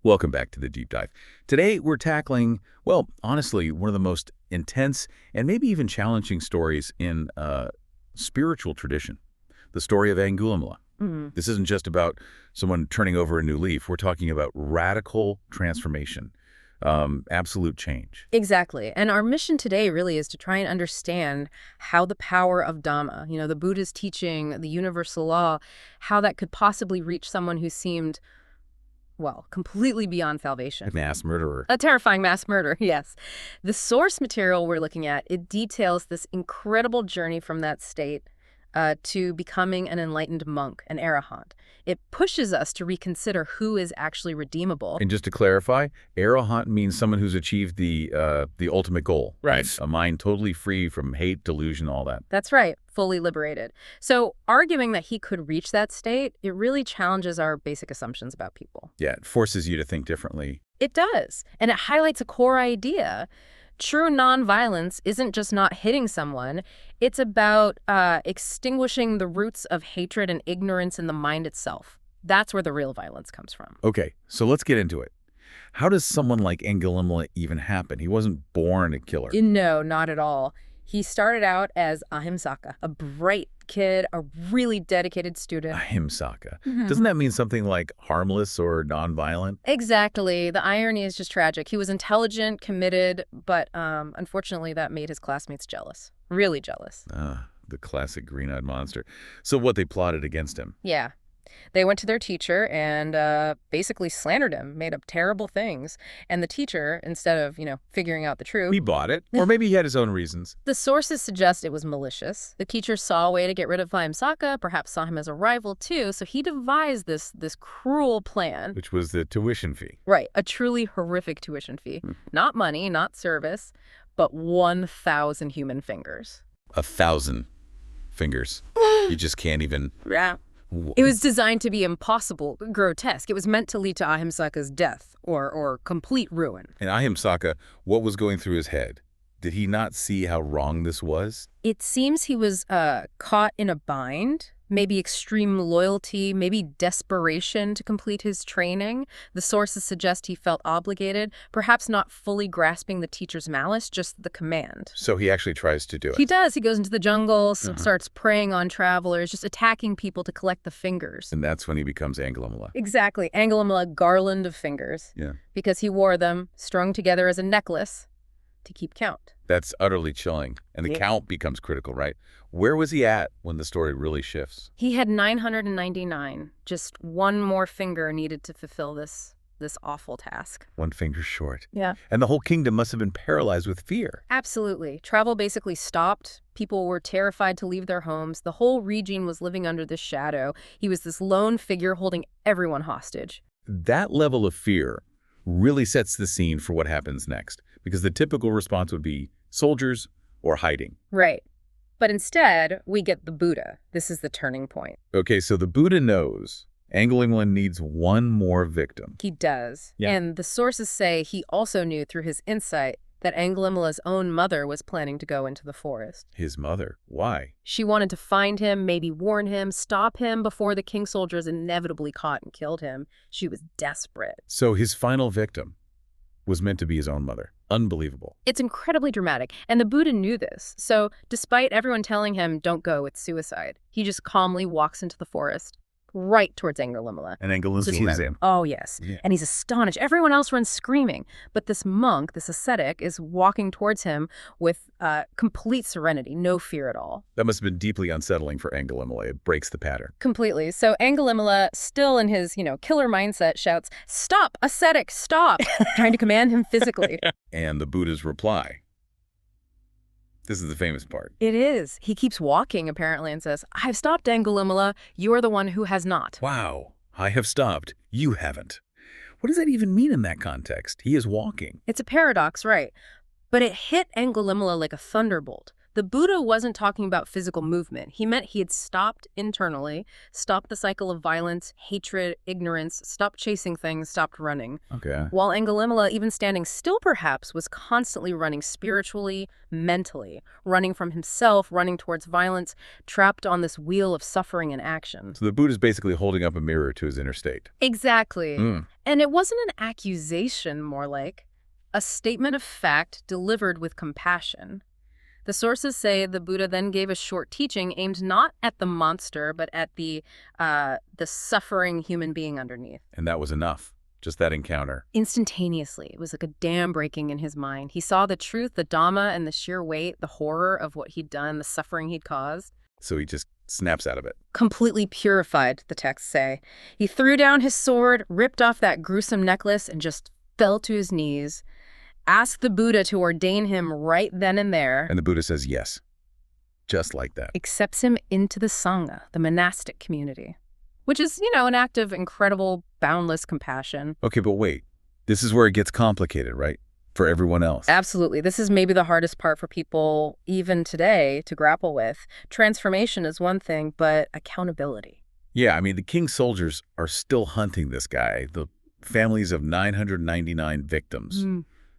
Welcome back to the Deep Dive. Today we're tackling, well, honestly, one of the most intense and maybe even challenging stories in spiritual tradition, the story of Angulimala. This isn't just about someone turning over a new leaf. We're talking about radical transformation, absolute change. Exactly. And our mission today really is to try and understand how the power of Dhamma, the Buddha's teaching, the universal law, how that could possibly reach someone who seemed, well, completely beyond salvation. A mass murderer. A terrifying mass murder, yes. The source material we're looking at, it details this incredible journey from that state to becoming an enlightened monk, an Arahant. It pushes us to reconsider who is actually redeemable. And just to clarify, Arahant means someone who's achieved the ultimate goal. Right. A mind totally free from hate, delusion, all that. That's right, fully liberated. So arguing that he could reach that state, it really challenges our basic assumptions about people. Yeah, it forces you to think differently. It does. And it highlights a core idea. True nonviolence isn't just not hitting someone. It's about extinguishing the roots of hatred and ignorance in the mind itself. That's where the real violence comes from. Okay, so let's get into it. How does someone like Angulimala even happen? He wasn't born a killer. No, not at all. He started out as Ahimsaka, a bright kid, a really dedicated student. Ahimsaka. Doesn't that mean something like harmless or nonviolent? Exactly. The irony is just tragic. He was intelligent, committed, but unfortunately that made his classmates jealous. Really jealous. The classic green-eyed monster. So what, they plotted against him? Yeah. They went to their teacher and basically slandered him, made up terrible things. And the teacher, instead of, figuring out the truth... He bought it. Or maybe he had his own reasons. The sources suggest it was malicious. The teacher saw a way to get rid of Ahimsaka, perhaps saw him as a rival too, so he devised this cruel plan. Which was the tuition fee. Right, a truly horrific tuition fee. Not money, not service, but 1,000 human fingers. 1,000 fingers. You just can't even... Yeah. It was designed to be impossible, grotesque. It was meant to lead to Ahimsaka's death or complete ruin. And Ahimsaka, what was going through his head? Did he not see how wrong this was? It seems he was caught in a bind, maybe extreme loyalty, maybe desperation to complete his training. The sources suggest he felt obligated, perhaps not fully grasping the teacher's malice, just the command. So he actually tries to do it. He does. He goes into the jungle, starts preying on travelers, just attacking people to collect the fingers. And that's when he becomes Angulimala. Exactly. Angulimala, garland of fingers. Yeah. Because he wore them, strung together as a necklace, to keep count. That's utterly chilling. And the count becomes critical, right? Where was he at when the story really shifts? He had 999. Just one more finger needed to fulfill this awful task. One finger short. Yeah. And the whole kingdom must have been paralyzed with fear. Absolutely. Travel basically stopped. People were terrified to leave their homes. The whole region was living under this shadow. He was this lone figure holding everyone hostage. That level of fear really sets the scene for what happens next, because the typical response would be soldiers or hiding. Right. But instead, we get the Buddha. This is the turning point. Okay, so the Buddha knows Angulimala needs one more victim. He does. Yeah. And the sources say he also knew through his insight that Angulimala's own mother was planning to go into the forest. His mother? Why? She wanted to find him, maybe warn him, stop him before the king soldiers inevitably caught and killed him. She was desperate. So his final victim was meant to be his own mother. Unbelievable. It's incredibly dramatic, and the Buddha knew this. So despite everyone telling him, don't go, it's suicide, he just calmly walks into the forest, right towards Angulimala. And Angulimala sees him. Oh, yes. Yeah. And he's astonished. Everyone else runs screaming. But this monk, this ascetic, is walking towards him with complete serenity, no fear at all. That must have been deeply unsettling for Angulimala. It breaks the pattern. Completely. So Angulimala, still in his, killer mindset, shouts, "Stop, ascetic, stop!" trying to command him physically. And the Buddha's reply. This is the famous part. It is. He keeps walking, apparently, and says, "I've stopped, Angulimala. You are the one who has not." Wow. I have stopped. You haven't. What does that even mean in that context? He is walking. It's a paradox, right? But it hit Angulimala like a thunderbolt. The Buddha wasn't talking about physical movement. He meant he had stopped internally, stopped the cycle of violence, hatred, ignorance, stopped chasing things, stopped running. Okay. While Angulimala, even standing still perhaps, was constantly running spiritually, mentally, running from himself, running towards violence, trapped on this wheel of suffering and action. So the Buddha's basically holding up a mirror to his inner state. Exactly. Mm. And it wasn't an accusation, more like a statement of fact delivered with compassion. The sources say the Buddha then gave a short teaching aimed not at the monster, but at the suffering human being underneath. And that was enough. Just that encounter. Instantaneously, it was like a dam breaking in his mind. He saw the truth, the Dhamma, and the sheer weight, the horror of what he'd done, the suffering he'd caused. So he just snaps out of it. Completely purified, the texts say. He threw down his sword, ripped off that gruesome necklace, and just fell to his knees. Asked the Buddha to ordain him right then and there. And the Buddha says yes. Just like that. Accepts him into the Sangha, the monastic community. Which is, an act of incredible, boundless compassion. Okay, but wait. This is where it gets complicated, right? For everyone else. Absolutely. This is maybe the hardest part for people, even today, to grapple with. Transformation is one thing, but accountability. Yeah, I mean, the king's soldiers are still hunting this guy. The families of 999 victims.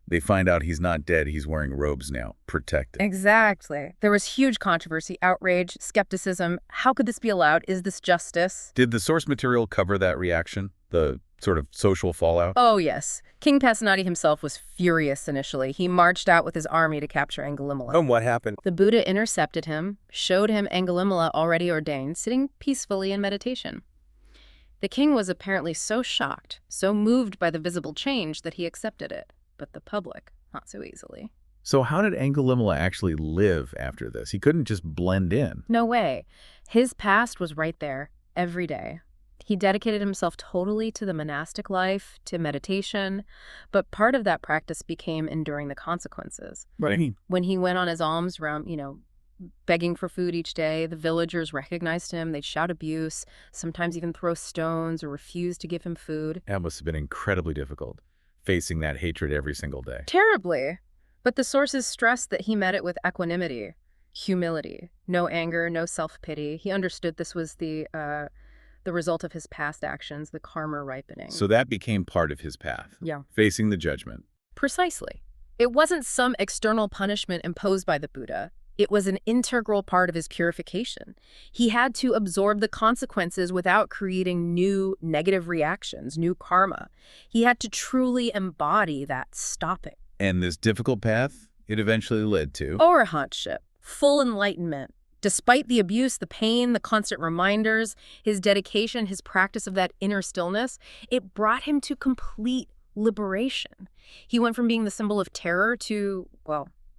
They find out he's not dead. He's wearing robes now, protected. Exactly. There was huge controversy, outrage, skepticism. How could this be allowed? Is this justice? Did the source material cover that reaction? The sort of social fallout? Oh, yes. King Pasenadi himself was furious initially. He marched out with his army to capture Angulimala. And what happened? The Buddha intercepted him, showed him Angulimala already ordained, sitting peacefully in meditation. The king was apparently so shocked, so moved by the visible change that he accepted it. But the public, not so easily. So how did Angulimala actually live after this? He couldn't just blend in. No way. His past was right there, every day. He dedicated himself totally to the monastic life, to meditation, but part of that practice became enduring the consequences. Right. When he went on his alms round, begging for food each day, the villagers recognized him. They'd shout abuse, sometimes even throw stones or refuse to give him food. That must have been incredibly difficult, facing that hatred every single day. Terribly. But the sources stress that he met it with equanimity, humility, no anger, no self-pity. He understood this was the result of his past actions, the karma ripening. So that became part of his path. Yeah. Facing the judgment. Precisely. It wasn't some external punishment imposed by the Buddha. It was an integral part of his purification. He had to absorb the consequences without creating new negative reactions, new karma. He had to truly embody that stopping. And this difficult path, it eventually led to? Arahantship, full enlightenment. Despite the abuse, the pain, the constant reminders, his dedication, his practice of that inner stillness, it brought him to complete liberation. He went from being the symbol of terror to,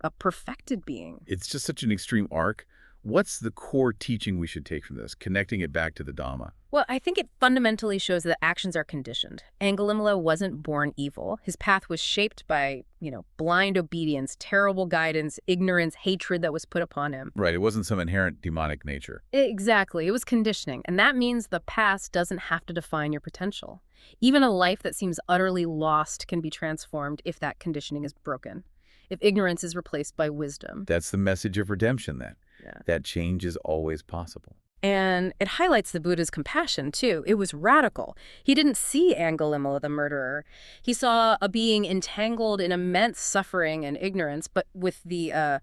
a perfected being. It's just such an extreme arc. What's the core teaching we should take from this, connecting it back to the Dhamma? Well, I think it fundamentally shows that actions are conditioned. Angulimala wasn't born evil. His path was shaped by, blind obedience, terrible guidance, ignorance, hatred that was put upon him. Right, it wasn't some inherent demonic nature. Exactly. It was conditioning. And that means the past doesn't have to define your potential. Even a life that seems utterly lost can be transformed if that conditioning is broken, if ignorance is replaced by wisdom. That's the message of redemption, then. Yeah. That change is always possible. And it highlights the Buddha's compassion, too. It was radical. He didn't see Angulimala, the murderer. He saw a being entangled in immense suffering and ignorance, but with the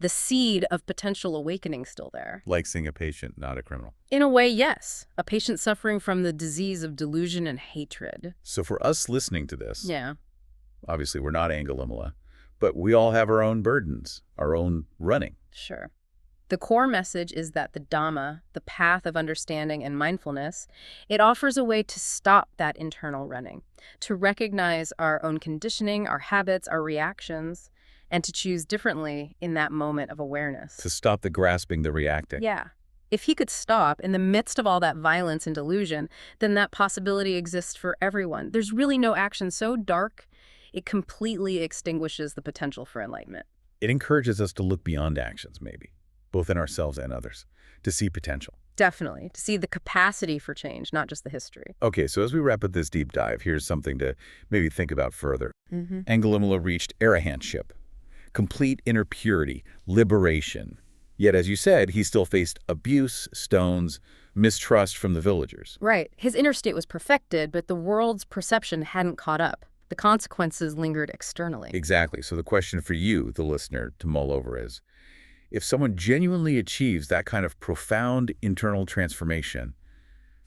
seed of potential awakening still there. Like seeing a patient, not a criminal. In a way, yes. A patient suffering from the disease of delusion and hatred. So for us listening to this, Yeah. obviously we're not Angulimala, but we all have our own burdens, our own running. Sure. The core message is that the Dhamma, the path of understanding and mindfulness, it offers a way to stop that internal running, to recognize our own conditioning, our habits, our reactions, and to choose differently in that moment of awareness. To stop the grasping, the reacting. Yeah. If he could stop in the midst of all that violence and delusion, then that possibility exists for everyone. There's really no action so dark, it completely extinguishes the potential for enlightenment. It encourages us to look beyond actions, maybe, both in ourselves and others, to see potential. Definitely. To see the capacity for change, not just the history. Okay, so as we wrap up this deep dive, here's something to maybe think about further. Angulimala reached Arahantship. complete inner purity, liberation. Yet, as you said, he still faced abuse, stones, mistrust from the villagers. Right. His inner state was perfected, but the world's perception hadn't caught up. The consequences lingered externally. Exactly. So the question for you, the listener, to mull over is, if someone genuinely achieves that kind of profound internal transformation,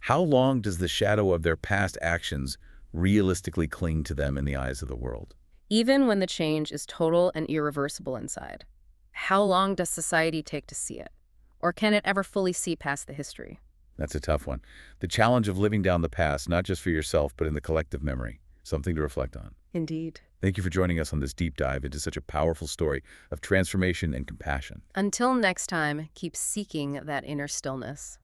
how long does the shadow of their past actions realistically cling to them in the eyes of the world? Even when the change is total and irreversible inside, how long does society take to see it? Or can it ever fully see past the history? That's a tough one. The challenge of living down the past, not just for yourself, but in the collective memory. Something to reflect on. Indeed. Thank you for joining us on this deep dive into such a powerful story of transformation and compassion. Until next time, keep seeking that inner stillness.